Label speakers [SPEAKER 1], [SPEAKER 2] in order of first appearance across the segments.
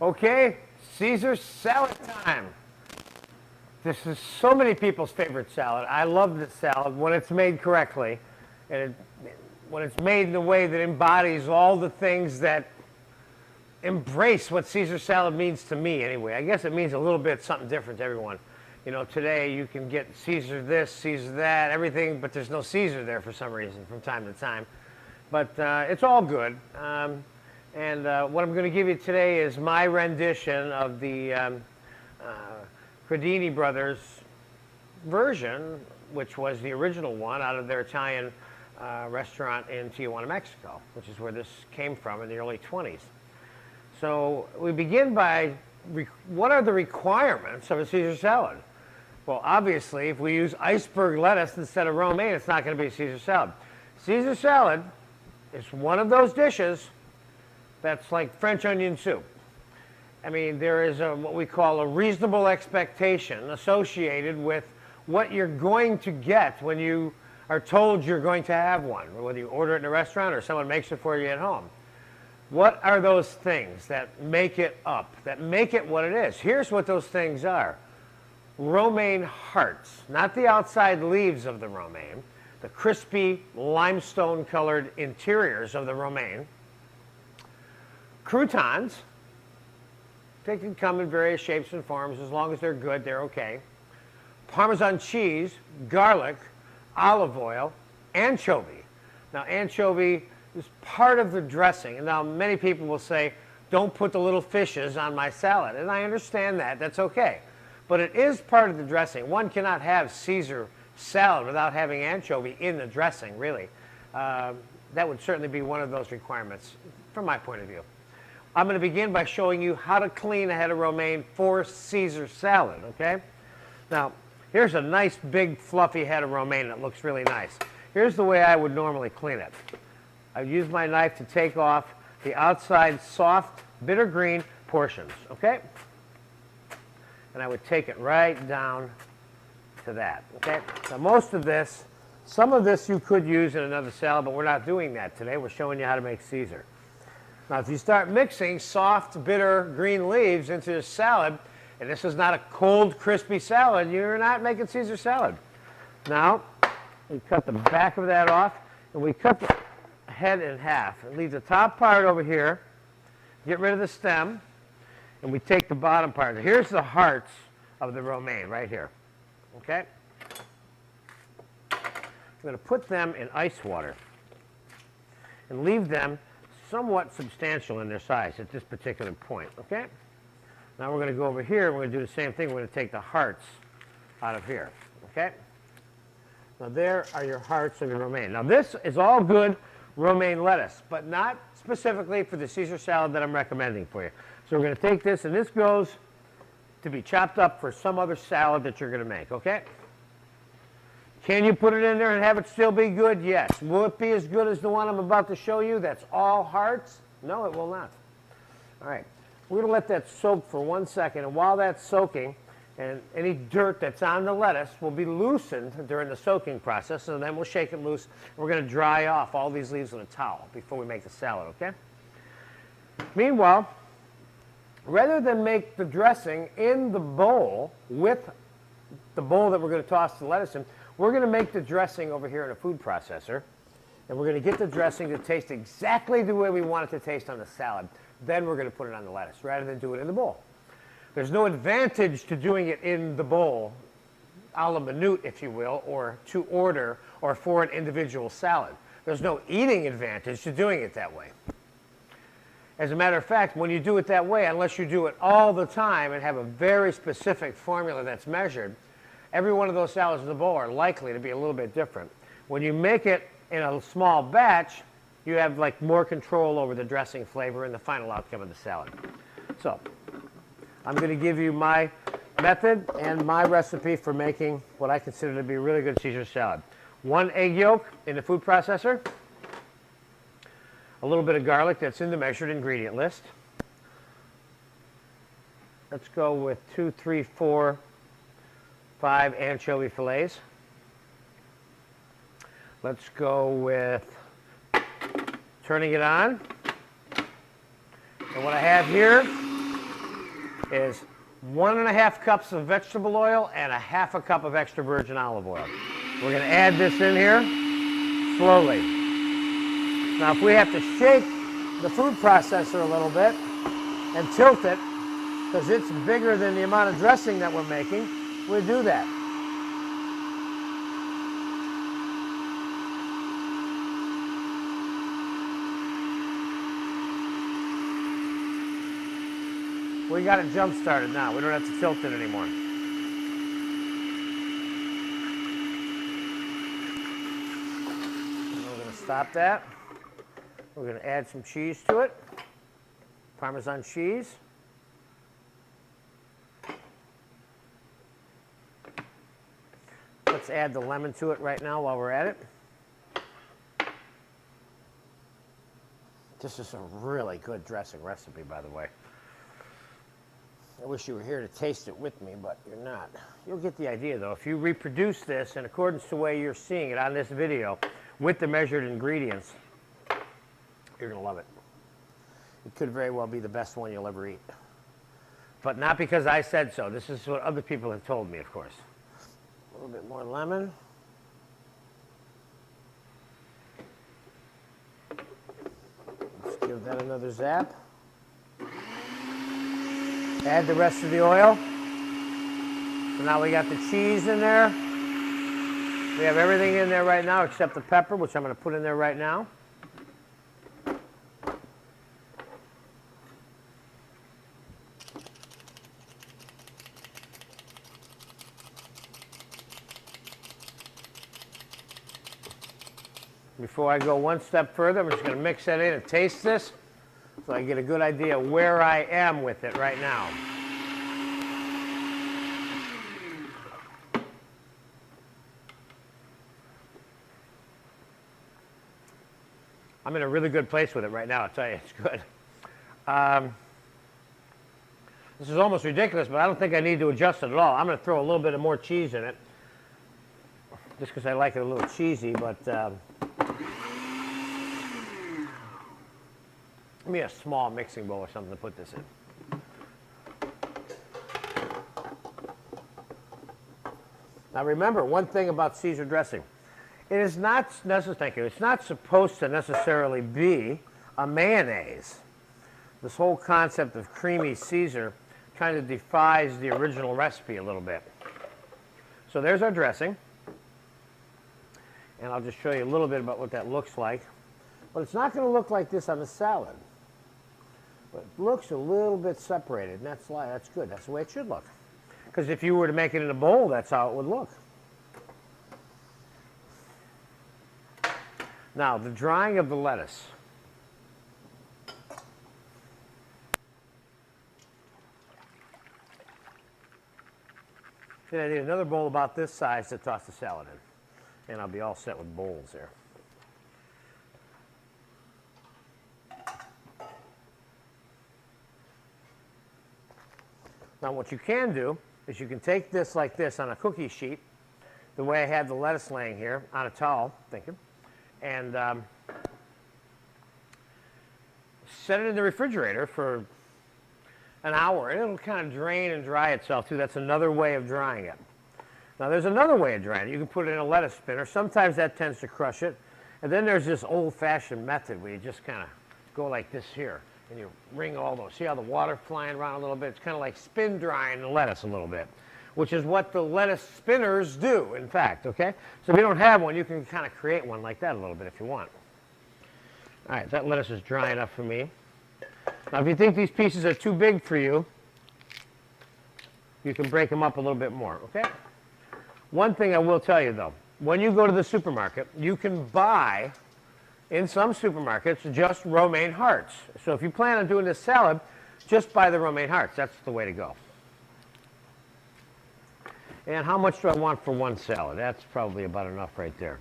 [SPEAKER 1] Okay, Caesar salad time. This is so many people's favorite salad. I love this salad when it's made correctly, and when it's made in a way that embodies all the things that embrace what Caesar salad means to me anyway. I guess it means a little bit something different to everyone. You know, today you can get Caesar this, Caesar that, everything, but there's no Caesar there for some reason from time to time. But it's all good. And what I'm going to give you today is my rendition of the Credini brothers version, which was the original one out of their Italian restaurant in Tijuana, Mexico, which is where this came from in the early 20s. So we begin by, what are the requirements of a Caesar salad? Well, obviously, if we use iceberg lettuce instead of romaine, it's not going to be a Caesar salad. Caesar salad is one of those dishes that's like French onion soup. I mean, there is what we call a reasonable expectation associated with what you're going to get when you are told you're going to have one, whether you order it in a restaurant or someone makes it for you at home. What are those things that make it up, that make it what it is? Here's what those things are. Romaine hearts, not the outside leaves of the romaine, the crispy limestone-colored interiors of the romaine. Croutons, they can come in various shapes and forms. As long as they're good, they're okay. Parmesan cheese, garlic, olive oil, anchovy. Now, anchovy is part of the dressing. And now, many people will say, don't put the little fishes on my salad. And I understand that. That's okay. But it is part of the dressing. One cannot have Caesar salad without having anchovy in the dressing, really. That would certainly be one of those requirements from my point of view. I'm going to begin by showing you how to clean a head of romaine for Caesar salad, okay? Now, here's a nice, big, fluffy head of romaine that looks really nice. Here's the way I would normally clean it. I use my knife to take off the outside soft, bitter green portions, okay? And I would take it right down to that, okay? Now, most of this, some of this you could use in another salad, but we're not doing that today. We're showing you how to make Caesar. Now, if you start mixing soft, bitter green leaves into this salad, and this is not a cold, crispy salad, you're not making Caesar salad. Now, we cut the back of that off, and we cut the head in half. And leave the top part over here, get rid of the stem, and we take the bottom part. Here's the hearts of the romaine right here, okay? I'm going to put them in ice water and leave them somewhat substantial in their size at this particular point, okay? Now we're going to go over here, and we're going to do the same thing. We're going to take the hearts out of here, okay? Now there are your hearts of your romaine. Now this is all good romaine lettuce, but not specifically for the Caesar salad that I'm recommending for you. So we're going to take this, and this goes to be chopped up for some other salad that you're going to make, okay? Can you put it in there and have it still be good? Yes. Will it be as good as the one I'm about to show you that's all hearts? No, it will not. All right. We're going to let that soak for 1 second, and while that's soaking, and any dirt that's on the lettuce will be loosened during the soaking process, and then we'll shake it loose. We're going to dry off all these leaves with a towel before we make the salad, okay? Meanwhile, rather than make the dressing in the bowl with the bowl that we're going to toss the lettuce in, we're going to make the dressing over here in a food processor, and we're going to get the dressing to taste exactly the way we want it to taste on the salad. Then we're going to put it on the lettuce rather than do it in the bowl. There's no advantage to doing it in the bowl, a la minute, if you will, or to order, or for an individual salad. There's no eating advantage to doing it that way. As a matter of fact, when you do it that way, unless you do it all the time and have a very specific formula that's measured, every one of those salads in the bowl are likely to be a little bit different. When you make it in a small batch, you have like more control over the dressing flavor and the final outcome of the salad. So, I'm going to give you my method and my recipe for making what I consider to be a really good Caesar salad. 1 egg yolk in the food processor, a little bit of garlic that's in the measured ingredient list. Let's go with 2, 3, 4, 5 anchovy fillets. Let's go with turning it on. And what I have here is 1.5 cups of vegetable oil and 1/2 cup of extra virgin olive oil. We're going to add this in here slowly. Now, if we have to shake the food processor a little bit and tilt it, because it's bigger than the amount of dressing that we're making, we'll do that. We got it jump started now. We don't have to tilt it anymore. And we're going to stop that. We're going to add some cheese to it. Parmesan cheese. Let's add the lemon to it right now while we're at it. This is a really good dressing recipe, by the way. I wish you were here to taste it with me, but you're not. You'll get the idea, though. If you reproduce this in accordance to the way you're seeing it on this video with the measured ingredients, you're going to love it. It could very well be the best one you'll ever eat. But not because I said so. This is what other people have told me, of course. A little bit more lemon. Let's give that another zap. Add the rest of the oil. So now we got the cheese in there. We have everything in there right now except the pepper, which I'm going to put in there right now. Before I go one step further, I'm just going to mix that in and taste this so I get a good idea where I am with it right now. I'm in a really good place with it right now, I'll tell you, it's good. This is almost ridiculous, but I don't think I need to adjust it at all. I'm going to throw a little bit of more cheese in it, just because I like it a little cheesy, but give me a small mixing bowl or something to put this in. Now remember, one thing about Caesar dressing. It is not necessarily, thank you, it's not supposed to necessarily be a mayonnaise. This whole concept of creamy Caesar kind of defies the original recipe a little bit. So there's our dressing. And I'll just show you a little bit about what that looks like. But it's not going to look like this on the salad. But it looks a little bit separated, and that's good. That's the way it should look. Because if you were to make it in a bowl, that's how it would look. Now, the drying of the lettuce. Then I need another bowl about this size to toss the salad in. And I'll be all set with bowls there. Now what you can do is you can take this like this on a cookie sheet, the way I have the lettuce laying here, on a towel, thank you, and set it in the refrigerator for an hour, and it'll kind of drain and dry itself too. That's another way of drying it. Now there's another way of drying it. You can put it in a lettuce spinner. Sometimes that tends to crush it. And then there's this old-fashioned method where you just kind of go like this here. And you wring all those. See how the water flying around a little bit? It's kind of like spin drying the lettuce a little bit, which is what the lettuce spinners do, in fact, okay? So if you don't have one, you can kind of create one like that a little bit if you want. All right, that lettuce is dry enough for me. Now, if you think these pieces are too big for you, you can break them up a little bit more, okay? One thing I will tell you, though, when you go to the supermarket, you can buy, in some supermarkets, just romaine hearts. So if you plan on doing this salad, just buy the romaine hearts. That's the way to go. And how much do I want for one salad? That's probably about enough right there.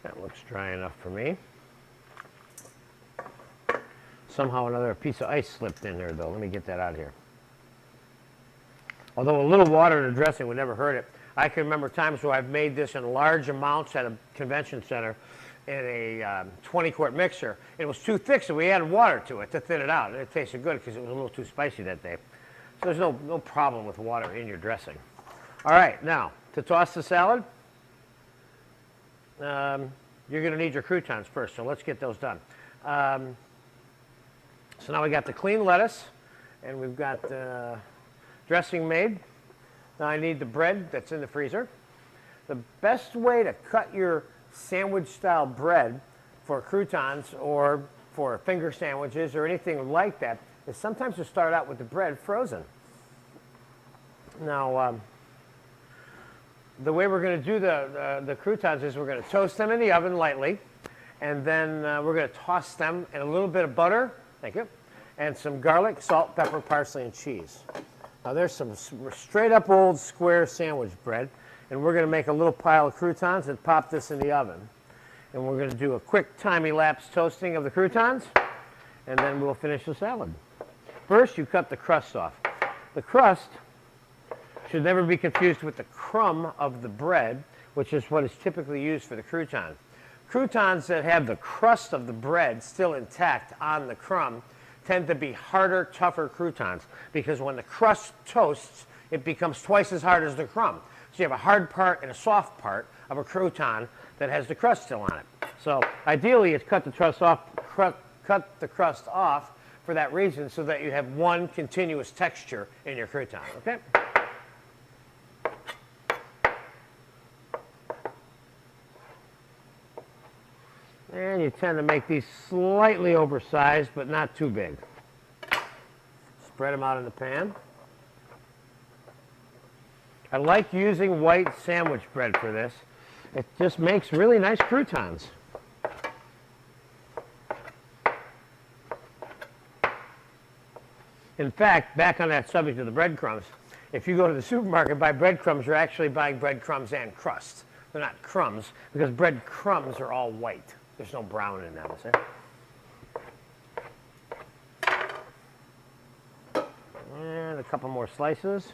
[SPEAKER 1] That looks dry enough for me. Somehow another piece of ice slipped in there, though. Let me get that out of here. Although a little water in the dressing would never hurt it. I can remember times where I've made this in large amounts at a convention center, in a 20-quart mixer. It was too thick, so we added water to it to thin it out. And it tasted good because it was a little too spicy that day. So there's no problem with water in your dressing. All right, now, to toss the salad, you're going to need your croutons first, so let's get those done. So now we got the clean lettuce, and we've got dressing made. Now I need the bread that's in the freezer. The best way to cut your sandwich-style bread for croutons or for finger sandwiches or anything like that is sometimes to start out with the bread frozen. Now, the way we're going to do the croutons is we're going to toast them in the oven lightly, and then we're going to toss them in a little bit of butter, thank you, and some garlic, salt, pepper, parsley, and cheese. Now there's some straight up old square sandwich bread, and we're going to make a little pile of croutons and pop this in the oven. And we're going to do a quick time-elapsed toasting of the croutons, and then we'll finish the salad. First, you cut the crust off. The crust should never be confused with the crumb of the bread, which is what is typically used for the crouton. Croutons that have the crust of the bread still intact on the crumb tend to be harder, tougher croutons, because when the crust toasts, it becomes twice as hard as the crumb. So you have a hard part and a soft part of a crouton that has the crust still on it. So ideally, it's cut the crust off for that reason, so that you have one continuous texture in your crouton. Okay. And you tend to make these slightly oversized, but not too big. Spread them out in the pan. I like using white sandwich bread for this. It just makes really nice croutons. In fact, back on that subject of the breadcrumbs, if you go to the supermarket and buy breadcrumbs, you're actually buying breadcrumbs and crust. They're not crumbs, because breadcrumbs are all white. There's no brown in them, see? And a couple more slices.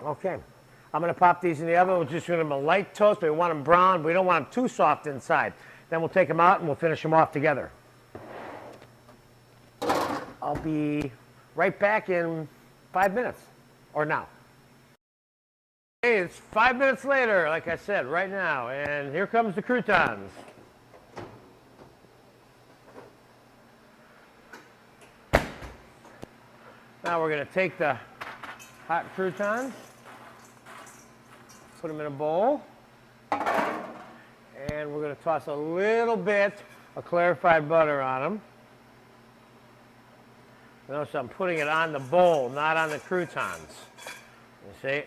[SPEAKER 1] Okay, I'm going to pop these in the oven. We're just going to give them a light toast. We want them brown. We don't want them too soft inside. Then we'll take them out and we'll finish them off together. I'll be right back in 5 minutes, or now. Hey, it's 5 minutes later, like I said, right now, and here comes the croutons. Now we're going to take the hot croutons, put them in a bowl, and we're going to toss a little bit of clarified butter on them. Notice I'm putting it on the bowl, not on the croutons. You see?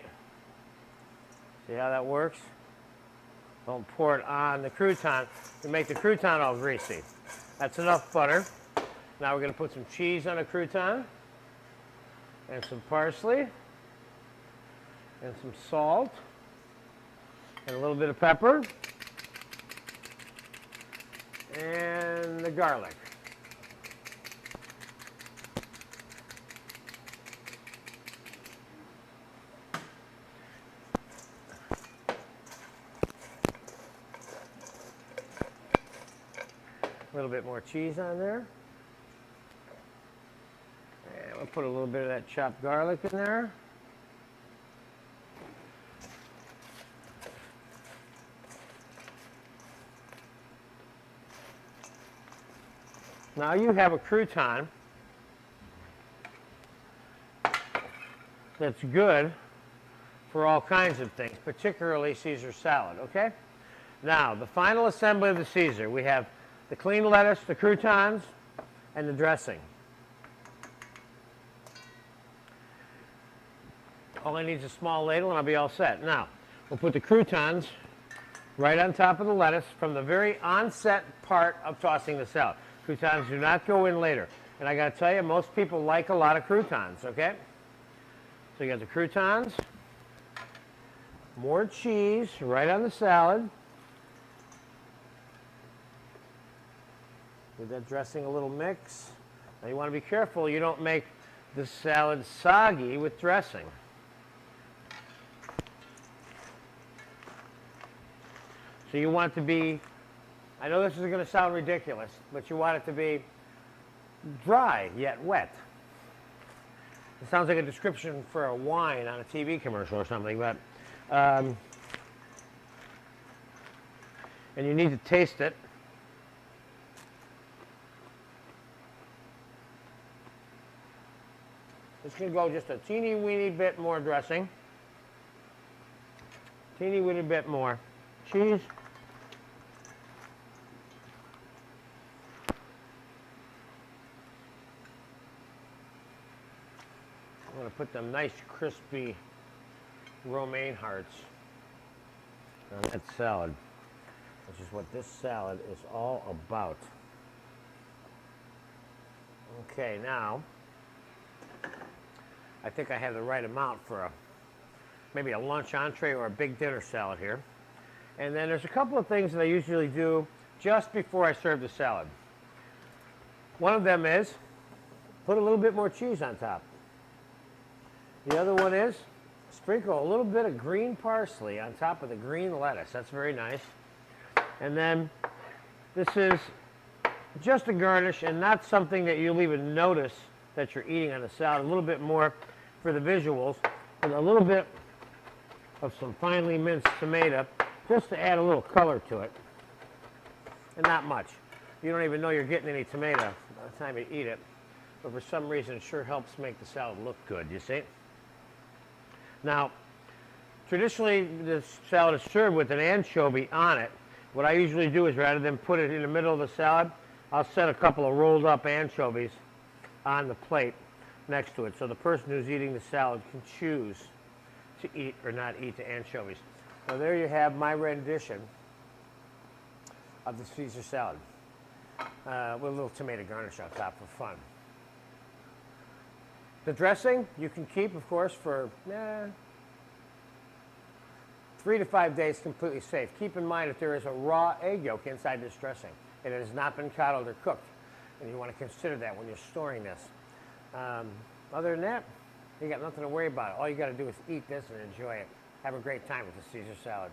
[SPEAKER 1] See how that works? Don't pour it on the crouton to make the crouton all greasy. That's enough butter. Now we're going to put some cheese on a crouton, and some parsley, and some salt, and a little bit of pepper, and the garlic. A little bit more cheese on there. And we'll put a little bit of that chopped garlic in there. Now you have a crouton that's good for all kinds of things, particularly Caesar salad, okay? Now, the final assembly of the Caesar, we have the clean lettuce, the croutons, and the dressing. All I need is a small ladle and I'll be all set. Now, we'll put the croutons right on top of the lettuce from the very onset part of tossing the salad. Croutons do not go in later. And I got to tell you, most people like a lot of croutons, okay? So you got the croutons, more cheese right on the salad. Give that dressing a little mix. Now you want to be careful you don't make the salad soggy with dressing. So you want it to be, I know this is going to sound ridiculous, but you want it to be dry yet wet. It sounds like a description for a wine on a TV commercial or something, but and you need to taste it. It's going to go just a teeny weeny bit more dressing, teeny weeny bit more cheese. I'm going to put them nice crispy romaine hearts on that salad, which is what this salad is all about. Okay, now I think I have the right amount for maybe a lunch entree or a big dinner salad here. And then there's a couple of things that I usually do just before I serve the salad. One of them is put a little bit more cheese on top. The other one is sprinkle a little bit of green parsley on top of the green lettuce. That's very nice. And then this is just a garnish and not something that you'll even notice that you're eating on the salad. A little bit more for the visuals, and a little bit of some finely minced tomato just to add a little color to it. And not much. You don't even know you're getting any tomato by the time you eat it, but for some reason it sure helps make the salad look good, you see? Now, traditionally this salad is served with an anchovy on it. What I usually do is rather than put it in the middle of the salad, I'll set a couple of rolled up anchovies on the plate next to it, so the person who's eating the salad can choose to eat or not eat the anchovies. Now there you have my rendition of the Caesar salad with a little tomato garnish on top for fun. The dressing you can keep, of course, for 3 to 5 days completely safe. Keep in mind that there is a raw egg yolk inside this dressing. It has not been coddled or cooked, and you want to consider that when you're storing this. Other than that, you got nothing to worry about. All you got to do is eat this and enjoy it. Have a great time with the Caesar salad.